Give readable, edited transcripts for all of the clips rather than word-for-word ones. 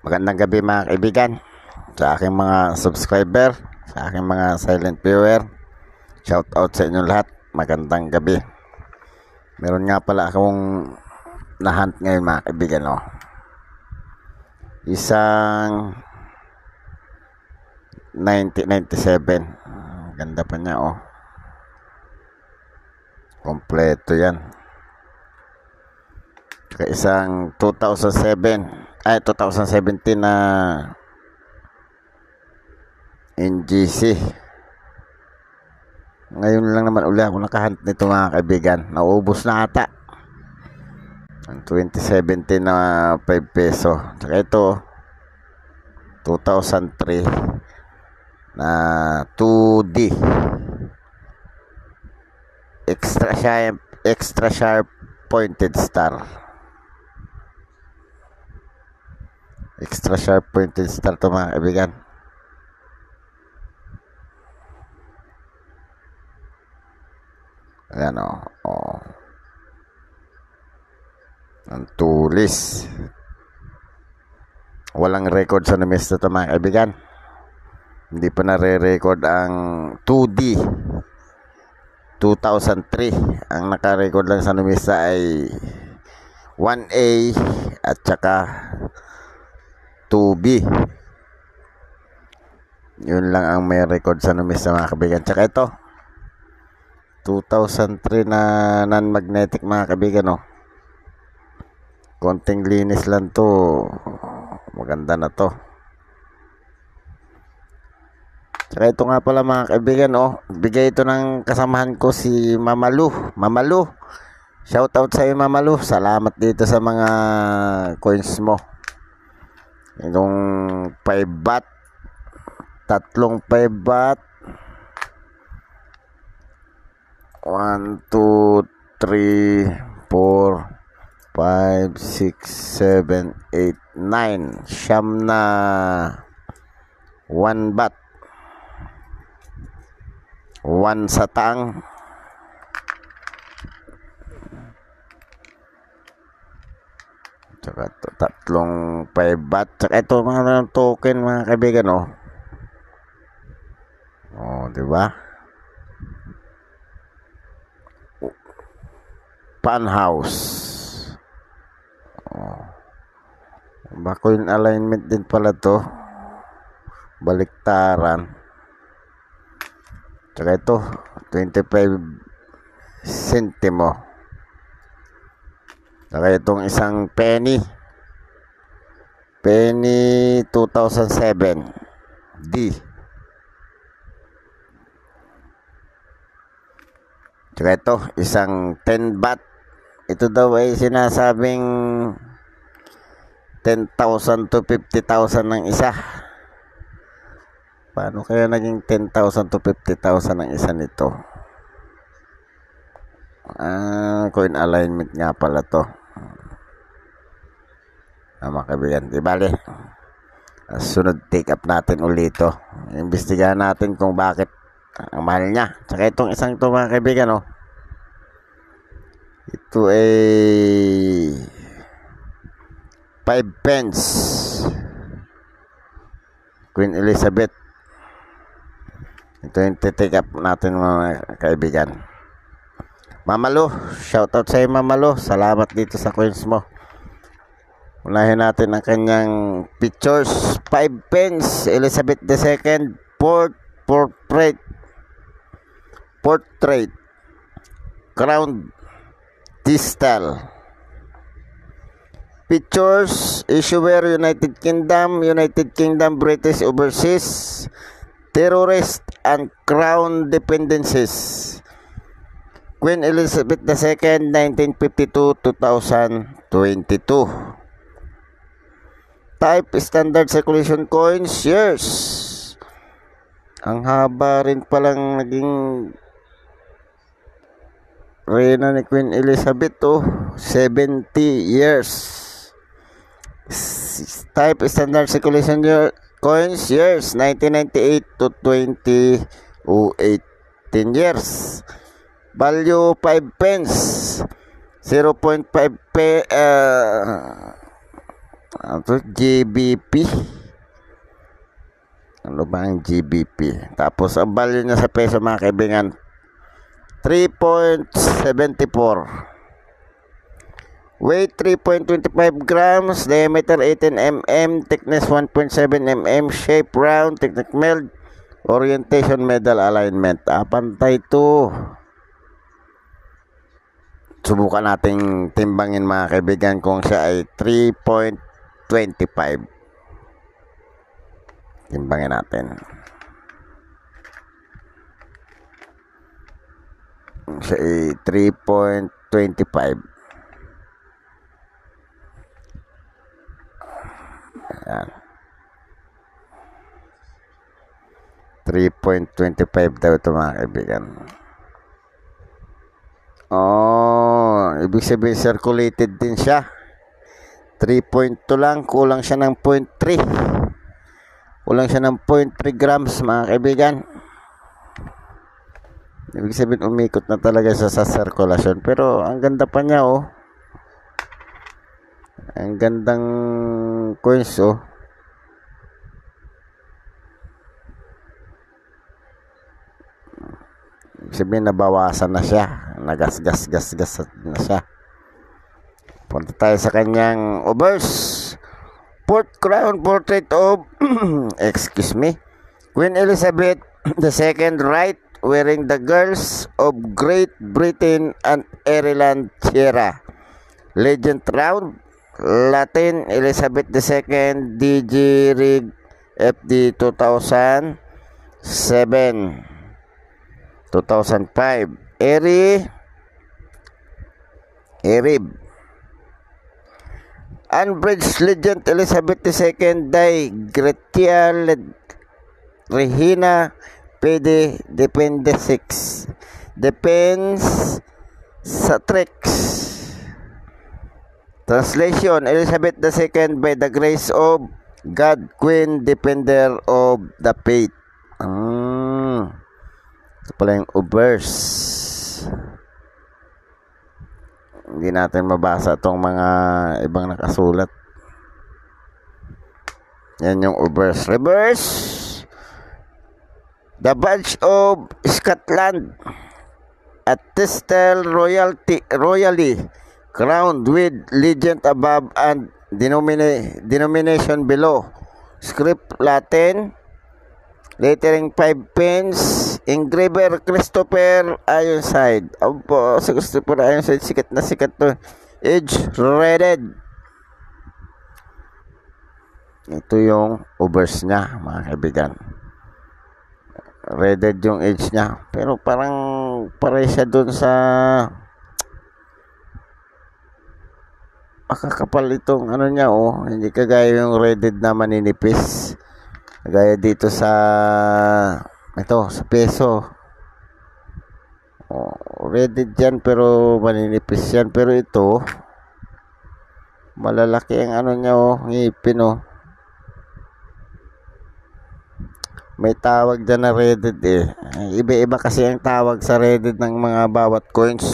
Magandang gabi mga kaibigan, sa aking mga subscriber, sa aking mga silent viewer. Shout out sa inyo lahat. Magandang gabi. Meron nga pala akong nahunt ngayon mga kaibigan, oh. Isang 1997. Ganda pa niya, oh. Kompleto yan. Saka isang 2017 na NGC. Ngayon lang naman uli ako nakahunt nito mga kaibigan. Naubos na ata ang 2017 na 5 peso. Saka ito 2003 na 2D extra sharp pointed star. Extra sharp pointed star to mga kaibigan. Ayan, oh. Ang tulis. Walang record sa numis na ito mga kaibigan. Hindi pa nare-record ang 2D 2003. Ang naka-record lang sa numisa ay 1A at saka 2B. Yun lang ang may record sa numisa mga kaibigan. Tsaka ito 2003 na non-magnetic mga kaibigan, oh. Konting linis lang to. Maganda na to. Tsaka ito nga pala mga kaibigan, oh. Bigay ito ng kasamahan ko si Mamalu. Mamalu, shout out sa iyo Mamalu. Salamat dito sa mga coins mo. Yung 5 baht, tatlong 5 baht, 1, 2, 3, 4, 5, 6, 7, 8, 9. Siyam na 1 baht. 1 satang. Tsaka tatlong 5 baht. Tsaka ito mga token mga kaibigan, oh. Oh, di ba? Funhouse. Oh. Bako yung alignment din pala to. Baliktaran. Tsaka ito 25 sentimo. Tsaka itong isang penny 2007 D. Tsaka ito isang 10 baht. Ito daw ay sinasabing 10,000 to 50,000 ng isa. Paano kaya naging 10,000 to 50,000 ng isa nito? Coin alignment nga pala to. Mga kaibigan, di bale. Sunod take up natin ulit ito. Imbestigahan natin kung bakit ang mahal niya. Tsaka itong isang ito mga kaibigan, oh. Ito ay 5 pence. Queen Elizabeth. Ito yung take up natin mga kaibigan. Mamalu, shout out sa iyo Mamalu. Salamat dito sa coins mo. Unahin natin ang kanyang pictures. 5 pence, Elizabeth II, portrait, crown distal. Pictures, issuer United Kingdom, British Overseas, terrorist and crown dependencies. Queen Elizabeth II, 1952-2022. Type, standard circulation coins, years. Ang haba rin palang naging reyna ni Queen Elizabeth, oh. 70 years. Type, standard circulation coins, years. 1998 to 2008, 10 years. Value 5 pence. 0.5 Ito, GBP. Ano ba ang GBP? Tapos, ang value niya sa peso, mga kaibigan, 3.74. Weight 3.25 grams, diameter 18 mm, thickness 1.7 mm, shape round, technique meld, orientation medal alignment. Pantay to. Subukan nating timbangin, mga kaibigan, kung siya ay 3.25. Timbangin natin. Siya ay 3.25. Ayan. 3.25 daw ito, mga kaibigan. Ibig sabihin circulated din siya. 3.2 lang, kulang siya ng 0.3. Kulang siya ng 0.3 grams, mga kaibigan. Ibig sabihin umikot na talaga siya sa sirkulasyon. Pero ang ganda pa niya, oh. Ang gandang coins, oh. Ibig sabihin nabawasan na siya. Nagasgas na siya. Punta tayo sa kanyang obverse. Fourth crown portrait of excuse me, Queen Elizabeth II, right, wearing the girls of Great Britain and Ireland tiara. Legend round, Latin, Elizabeth II, DG Rig FD 2007, 2005, Erib. Unbridged Legend Elizabeth II Day Gretia Regina PD Depende 6 Depends sa Trix. Translation: Elizabeth II by the grace of God, Queen, Defender of the Faith. Ito pala yung obverse. Hindi natin mabasa itong mga ibang nakasulat. Yan yung obverse. Reverse. The badge of Scotland, at Tistel royally crowned with legend above and denomination below. Script Latin. Lettering 5 pence. Engraver Christopher Ironside. Opo, si Christopher Ironside, sikat na sikat to. Edge rated. Ito yung obverse niya, mga kaibigan. Rated yung edge niya. Pero parang pare siya dun sa makakapal itong ano niya, oh. Hindi kagaya yung rated na maninipis. Gaya dito sa sa peso. Rated yan pero maninipis yan. Pero ito malalaki ang ano niya, oh, ngipin, oh. May tawag dyan na rated, eh. Iba-iba kasi ang tawag sa rated ng mga bawat coins.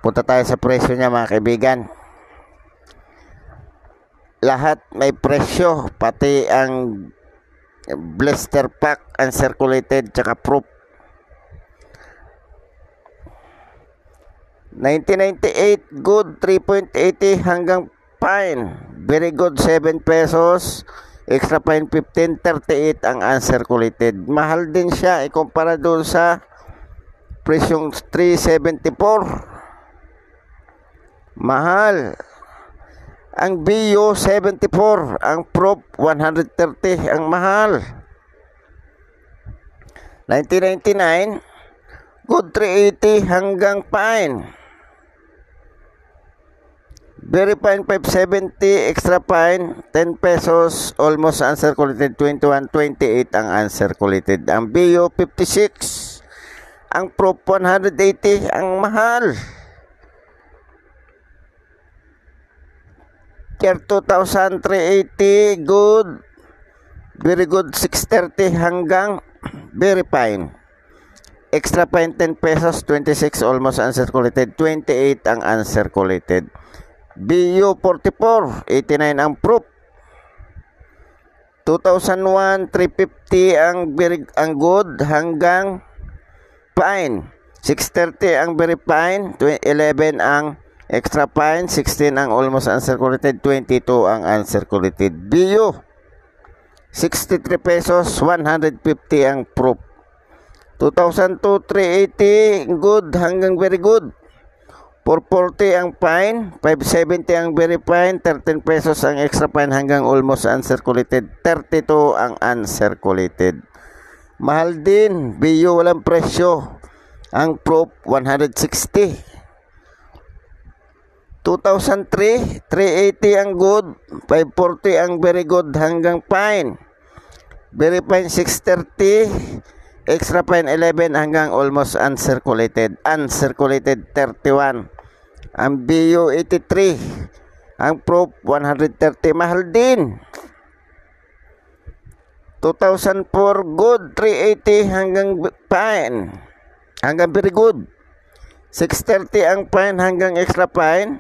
Punta tayo sa presyo niya, mga kaibigan. Lahat may presyo, pati ang blister pack, uncirculated, tsaka proof. 1998 good 3.80 hanggang fine, very good 7 pesos, extra fine 15, 38 ang uncirculated. Mahal din siya ikumpara doon sa presyong 374. Mahal. Ang BU 74, ang prop 130, ang mahal. 1999 good 380 hanggang fine. Very fine 570, extra fine 10 pesos, almost uncirculated 21, 28 ang uncirculated. Ang BU 56, ang prop 180, ang mahal. Tier 2,380 good, very good 630 hanggang very fine. Extra fine 10 pesos, 26 almost uncirculated, 28 ang uncirculated. BU 44, 89 ang proof. 2001, 350 ang good hanggang fine. 630 ang very fine, 11 ang extra fine, 16 ang almost uncirculated, 22 ang uncirculated. BU 63 pesos, 150 ang proof. 2002, 380 good hanggang very good. 440 ang fine, 570 ang very fine, 13 pesos ang extra fine hanggang almost uncirculated, 32 ang uncirculated. Mahal din, BU walang presyo. Ang proof 160. 2003, 380 ang good, 540 ang very good hanggang fine. Very fine 630, extra fine 11 hanggang almost uncirculated. Uncirculated 31. Ang BU 83, ang proof 130, mahal din. 2004 good, 380 hanggang fine, hanggang very good. 630 ang fine hanggang extra fine,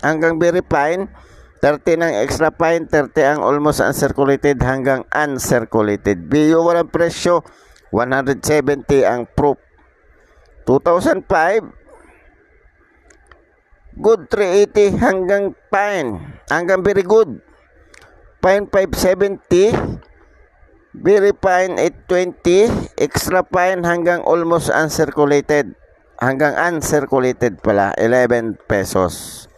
hanggang very fine. 30 ng extra fine, 30 ang almost uncirculated hanggang uncirculated. BU walang presyo, 170 ang proof. 2005 good, 380 hanggang fine, hanggang very good. Fine 570, very fine 820, extra fine hanggang almost uncirculated, hanggang uncirculated pala 11 pesos.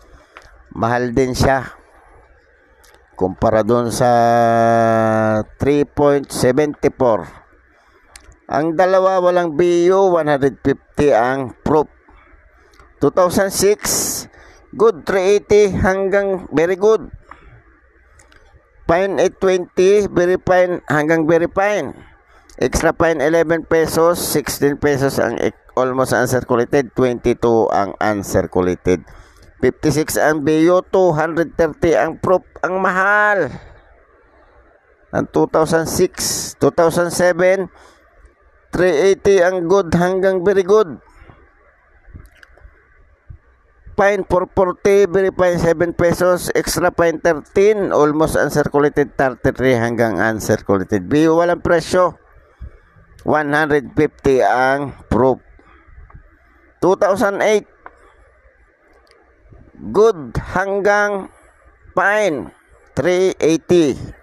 Mahal din siya kumpara doon sa 3.74. Ang dalawa walang BU, 150 ang proof. 2006 good, 380 hanggang very good. Fine 820, very fine hanggang very fine. Extra fine 11 pesos, 16 pesos ang almost uncirculated, 22 ang uncirculated. 56 ang BU, 230 ang proof. Ang mahal. Ang 2006, 2007, 380 ang good hanggang very good. Fine 440, very fine 7 pesos, extra fine 13, almost uncirculated 33 hanggang uncirculated. BU walang presyo, 150 ang proof. 2008 good hanggang fine, 380.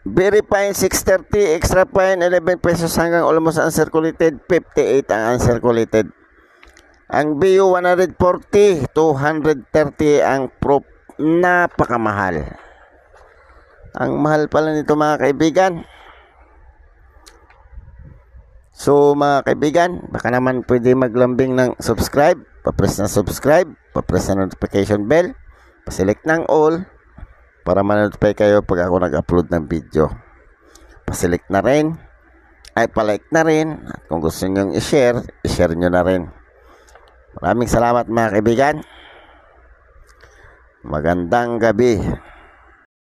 Very fine 630, extra fine 11 pesos hanggang almost uncirculated, 58 ang uncirculated. Ang BU 140, 230 ang proof. Napakamahal. Ang mahal pala nito mga kaibigan. So mga kaibigan, baka naman pwede maglambing ng subscribe, papress na subscribe, papress na notification bell, paselect ng all para ma-notify kayo pag ako nag-upload ng video. Paselect na rin, ay palike na rin, at kung gusto nyo i-share, i-share nyo na rin. Maraming salamat mga kaibigan. Magandang gabi.